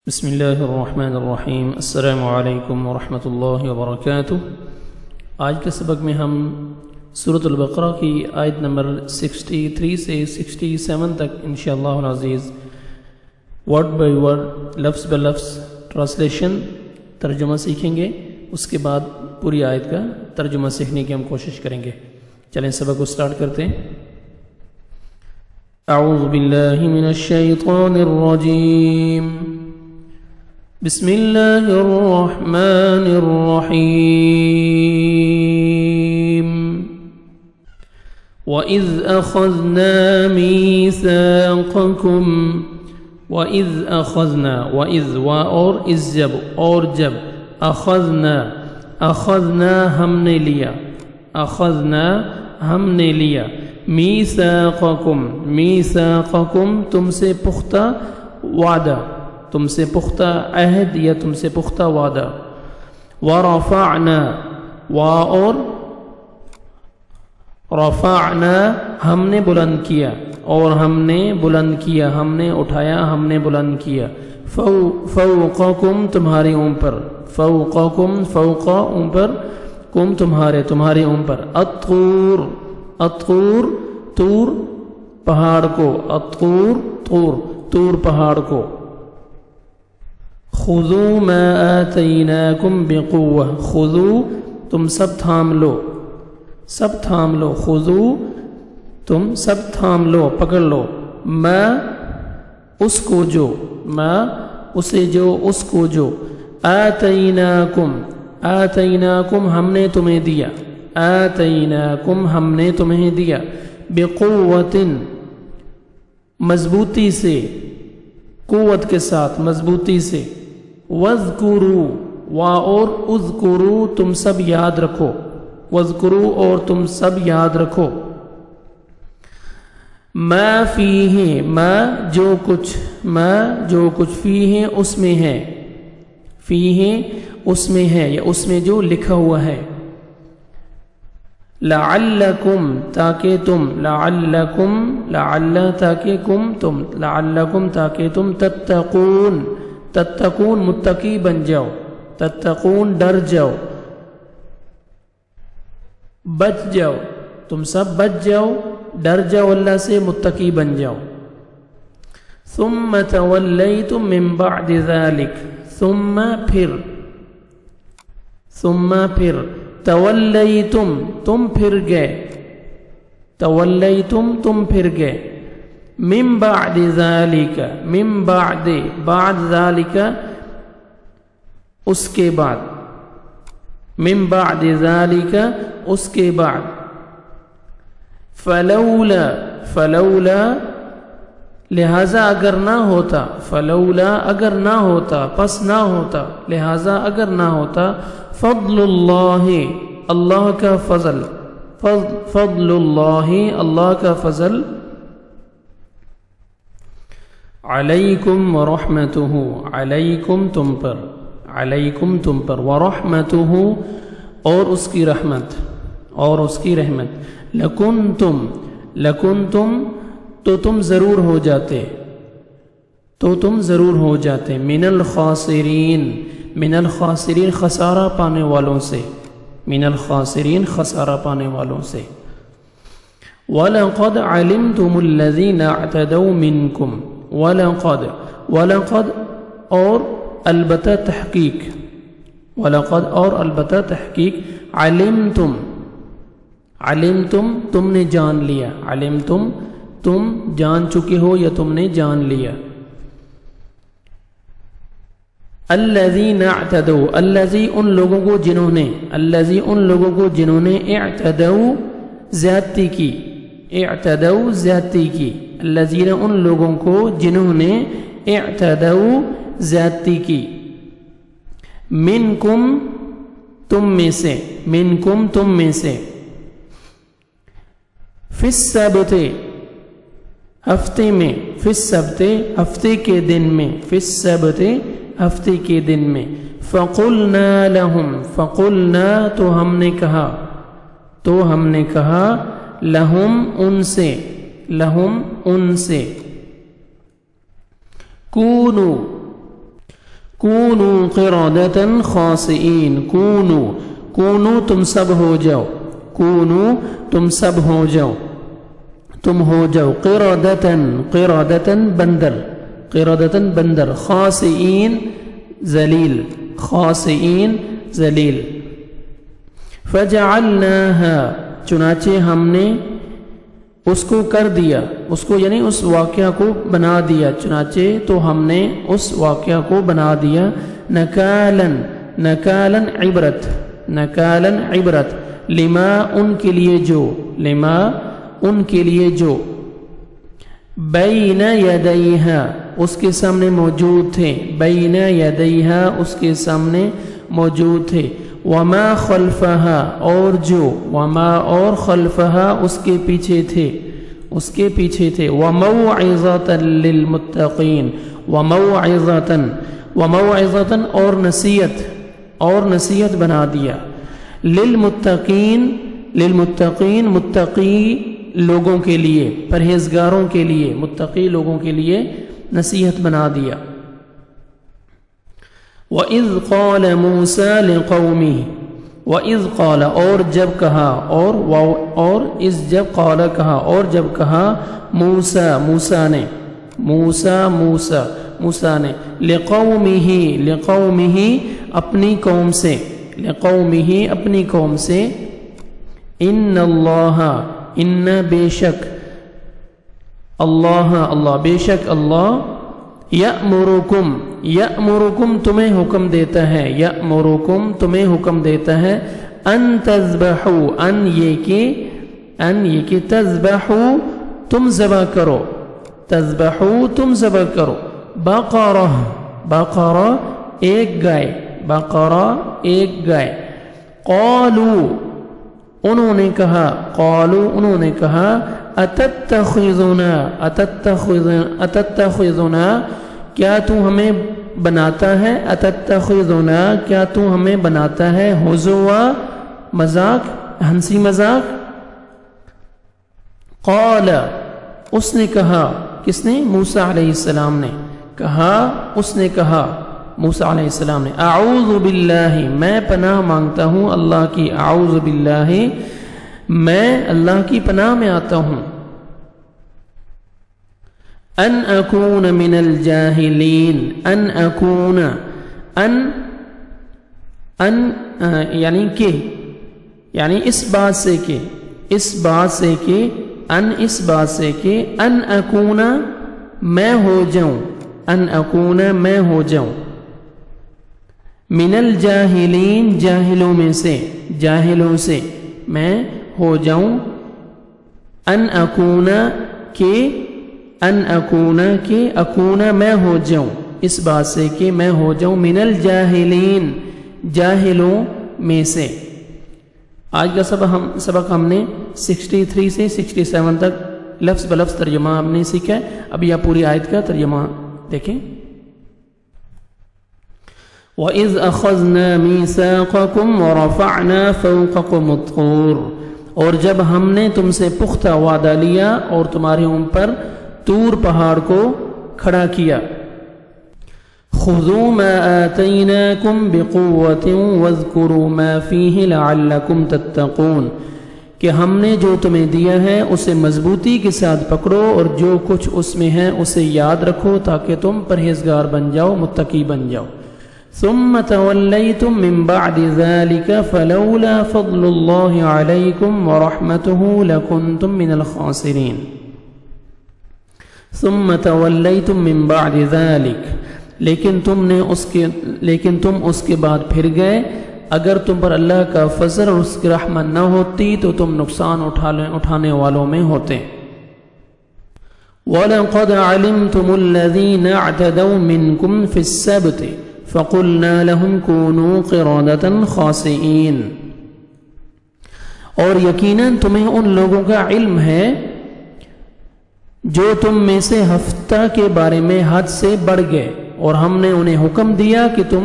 بسم اللہ الرحمن الرحیم۔ السلام علیکم ورحمۃ اللہ وبرکاتہ۔ آج کے سبق میں ہم سورۃ البقرہ کی آیت نمبر 63 سے 67 تک انشاءاللہ العزیز ورڈ بائی ورڈ، لفظ بہ لفظ ٹرانسلیشن ترجمہ سیکھیں گے۔ اس کے بعد پوری آیت کا ترجمہ سیکھنے کی ہم کوشش کریں گے۔ چلیں سبق کو سٹارٹ کرتے ہیں۔ اعوذ باللہ من الشیطان الرجیم، بسم اللہ الرحمن الرحیم۔ وَإِذْ أَخَذْنَا مِيثَاقَكُمْ، وَإِذْ أَخَذْنَا، وَإِذْ اور از جب أخذنا ہم نے لیا، أخذنا ہم نے لیا، میثاقکم تم سے پختہ وعدہ، تم سے پختہ عہد یا تم سے پختہ وعدہ، ورفعنا اور رفعنا ہم نے بلند کیا، اور ہم نے بلند کیا، ہم نے اٹھایا، ہم نے بلند کیا، فوقکم تمہارے اوپر، فوقکم فوق اوپر، کم تمہارے اوپر، الطور طور پہاڑ کو، طور پہاڑ کو، خذوا ما آتیناکم بقوہ، خذوا تم سب تھام لو، خذوا تم سب تھام لو، پکڑ لو، ما اس کو جو، ما اسے جو، اس کو جو، آتیناکم ہم نے تمہیں دیا، آتیناکم ہم نے تمہیں دیا، بقوت مضبوطی سے، قوت کے ساتھ مضبوطی سے، وَاذْكُرُوا اور اذکروا تم سب یاد رکھو، وَاذْكُرُوا اور تم سب یاد رکھو، ما فیہ جو کچھ فیہ اس میں ہے، فیہ اس میں ہے یا اس میں جو لکھا ہوا ہے، لعلکم تاکہ تم، تاکہ تم تتقون متقی بن جاؤ، تتقون ڈر جاؤ، بچ جاؤ، تم سب بچ جاؤ، ڈر جاؤ اللہ سے، متقی بن جاؤ۔ ثم تولیتم من بعد ذلک، ثم پھر تولیتم تم پھر گئے، تم پھر گئے، من بعد ذالک بعد ذالک اس کے بعد، من بعد ذالک اس کے بعد، فلولا لہذا اگر نہ ہوتا، پس نہ ہوتا، لہذا اگر نہ ہوتا، فضل اللہ اللہ کا فضل، اللہ کا فضل، علیکم ورحمتہ علیکم تم پر، ورحمتہ اور اس کی رحمت، لکنتم تو تم ضرور ہو جاتے، من الخاسرین خسارہ پانے والوں سے، وَلَقَدْ عَلِمْتُمُ الَّذِينَ اعْتَدَوْا مِنْكُمْ، وَلَقَدْ اور البتہ تحقیق، علمتم تم نے جان لیا، تم جان چکے ہو یا تم نے جان لیا، الذین اعتدوا الذی ان لوگوں کو جنہوں نے اعتدوا زیادتی کی، الذین ان لوگوں کو جنہوں نے اعتدوا زیادتی کی، منکم تم میں سے، فی السبت ہفتے میں، ہفتے کے دن میں، فقلنا تو ہم نے کہا، لہم ان سے، کونو کونو قردۃ خاسئین، کونو کونو تم سب ہو جاؤ، کونو تم سب ہو جاؤ، تم ہو جاؤ قردۃ قردۃ بندر، قردۃ بندر، خاسئین ذلیل، خاسئین ذلیل۔ فجعلناها چنانچہ ہم نے اس کو کر دیا، اس کو یعنی اس واقعہ کو بنا دیا، چنانچہ تو ہم نے اس واقعہ کو بنا دیا نکالن، نکالن عبرت، نکالن عبرت، لما ان کے لیے جو، لما ان کے لیے جو، بین یدیہا اس کے سامنے موجود تھے، بین یدیہا اس کے سامنے موجود تھے، وما خلفہا اور جو، وما اور خلفہا اس کے پیچھے تھے، اس کے پیچھے تھے، وموعظۃ للمتقین، وموعظۃ، وموعظۃ اور نصیحت، اور نصیحت بنا دیا، للمتقین، للمتقین متقی لوگوں کے لیے، پرہیزگاروں کے لیے، متقی لوگوں کے لیے نصیحت بنا دیا۔ وَإِذْ قَالَ مُوسَىٰ لِقَوْمِهِ، وَإِذْ قَالَ اور جب کہا، اور اس جب قال کہا، اور جب کہا موسیٰ، موسیٰ نے، موسیٰ موسیٰ موسیٰ نے، لِقَوْمِهِ لِقَوْمِهِ اپنی قوم سے، لِقَوْمِهِ اپنی قوم سے، ان اللہ، ان بے شک، اللہ اللہ بے شک اللہ، یأمرکم، یأمرکم تمہیں حکم دیتا ہے، یأمرکم تمہیں حکم دیتا ہے، ان تذبحوا، ان یہ کہ تذبحوا تم ذبح کرو، تذبحوا تم ذبح کرو، بقرہ، بقرہ ایک گائے، بقرہ ایک گائے، قالوا انہوں نے کہا، قالوا انہوں نے کہا، اتتخذنا، اتتخذنا کیا تو ہمیں بناتا ہے، اتتخذنا کیا تو ہمیں بناتا ہے، ہزوا مذاق، ہنسی مذاق، قال اس نے کہا، کس نے، موسیٰ علیہ السلام نے کہا، اس نے کہا موسیٰ علیہ السلام نے، اعوذ باللہ میں پناہ مانگتا ہوں اللہ کی، اعوذ باللہ میں اللہ کی پناہ میں آتا ہوں، ان اکون من الجاہلین، ان اکون، ان یعنی کہ، یعنی اس بات سے کہ، اس بات سے کہ، ان اس بات سے کہ، ان اکون میں ہو جاؤں، ان اکون میں ہو جاؤں، من الجاہلین جاہلوں میں سے، جاہلوں سے میں ہو جاؤں، ان اکون کہ، ان اکون کہ، اکون میں ہو جاؤں، اس بات سے کہ میں ہو جاؤں، من الجاہلین جاہلوں میں سے۔ آج کا سبق ہم نے 63 سے 67 تک لفظ بلفظ ترجمہ ہم نے سیکھا ہے۔ اب یہ پوری آیت کا ترجمہ دیکھیں۔ وَإِذْ أَخَذْنَا مِيثَاقَكُمْ وَرَفَعْنَا فَوْقَكُمُ الطُّورَ اور جب ہم نے تم سے پختہ وعدہ لیا اور تمہارے اوپر طور پہاڑ کو کھڑا کیا۔ خُذُوا مَا آتَيْنَاكُمْ بِقُوَّةٍ وَاذْكُرُوا مَا فِيهِ لَعَلَّكُمْ تَتَّقُونَ کہ ہم نے جو تمہیں دیا ہے اسے مضبوطی کے ساتھ پکڑو اور جو کچھ اس میں ہے اسے یاد رکھو تاکہ تم پرہیزگار بن جاؤ، متقی بن جاؤ۔ ثم توليتم من بعد ذلك فلولا فضل الله عليكم ورحمته لكنتم من الخاسرين۔ ثم توليتم من بعد ذلك لیکن تم اس کے بعد پھر گئے، اگر تم پر اللہ کا فضل اور اس کی رحمت نہ ہوتی تو تم نقصان اٹھانے والوں میں ہوتے۔ وَلَقَدْ عَلِمْتُمُ الَّذِينَ اعْتَدَوْا مِنْكُمْ فِي السَّبْتِ فَقُلْنَا لَهُمْ كُونُوا قِرَادَةً خَاسِئِينَ اور یقیناً تمہیں ان لوگوں کا علم ہے جو تم میں سے ہفتہ کے بارے میں حد سے بڑھ گئے اور ہم نے انہیں حکم دیا کہ تم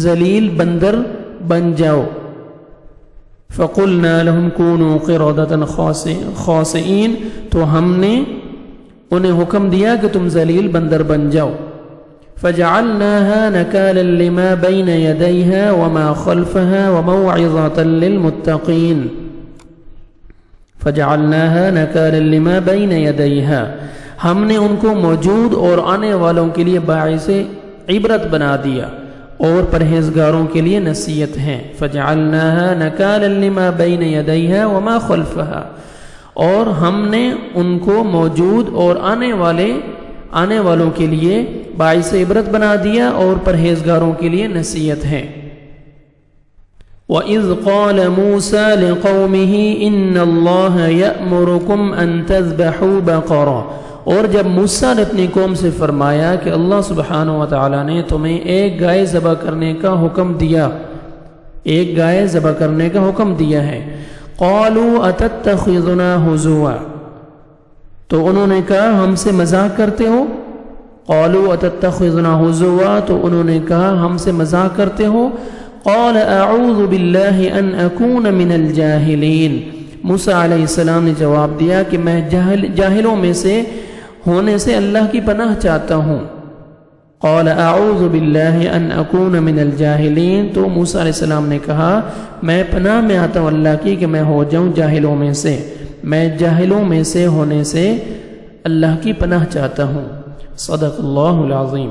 ذلیل بندر بن جاؤ۔ فَقُلْنَا لَهُمْ كُونُوا قِرَادَةً خَاسِئِينَ تو ہم نے انہیں حکم دیا کہ تم ذلیل بندر بن جاؤ۔ فجعلناها نكالا لما بين يديها وما خلفها وموعظة للمتقين فجعلناها نكالا لما بين يديها، ہم نے ان کو موجود اور آنے والوں کے لیے باعث عبرت بنا دیا اور پرہیزگاروں کے لیے نصیحت ہے۔ فجعلناها نكالا لما بين يديها وما خلفها، اور ہم نے ان کو موجود اور آنے والوں کے لیے باعث عبرت بنا دیا اور پرہیزگاروں کے لیے نصیحت ہے۔ وَإِذْ قَالَ مُوسَى لِقَوْمِهِ إِنَّ اللَّهَ يَأْمُرُكُمْ أَن تَذْبَحُوا بَقَرَةً، اور جب موسیٰ نے اپنی قوم سے فرمایا کہ اللہ سبحانہ وتعالی نے تمہیں ایک گائے ذبح کرنے کا حکم دیا، ایک گائے ذبح کرنے کا حکم دیا ہے۔ قَالُوا أَتَتَّخِذُنَا هُزُوًا، تو انہوں نے کہا ہم سے مذاق کرتے ہو۔ قَالُوا أَتَتَّخِذُنَا هُزُوًا، تو انہوں نے کہا ہم سے مذاق کرتے ہو۔ قَالَ أَعُوذُ بِاللَّهِ أَنْ أَكُونَ مِنَ الْجَاهِلِينَ، موسیٰ علیہ السلام نے جواب دیا کہ میں جاہلوں میں سے ہونے سے اللہ کی پناہ چاہتا ہوں۔ قال اعوذ باللہ ان اکون من الجاہلین، تو موسیٰ علیہ السلام نے کہا میں پناہ میں آتا ہوں اللہ کی کہ میں ہو جاؤں جاہلوں میں سے، میں جاہلوں میں سے ہونے سے اللہ کی پناہ چاہتا ہوں۔ صدق اللہ العظیم۔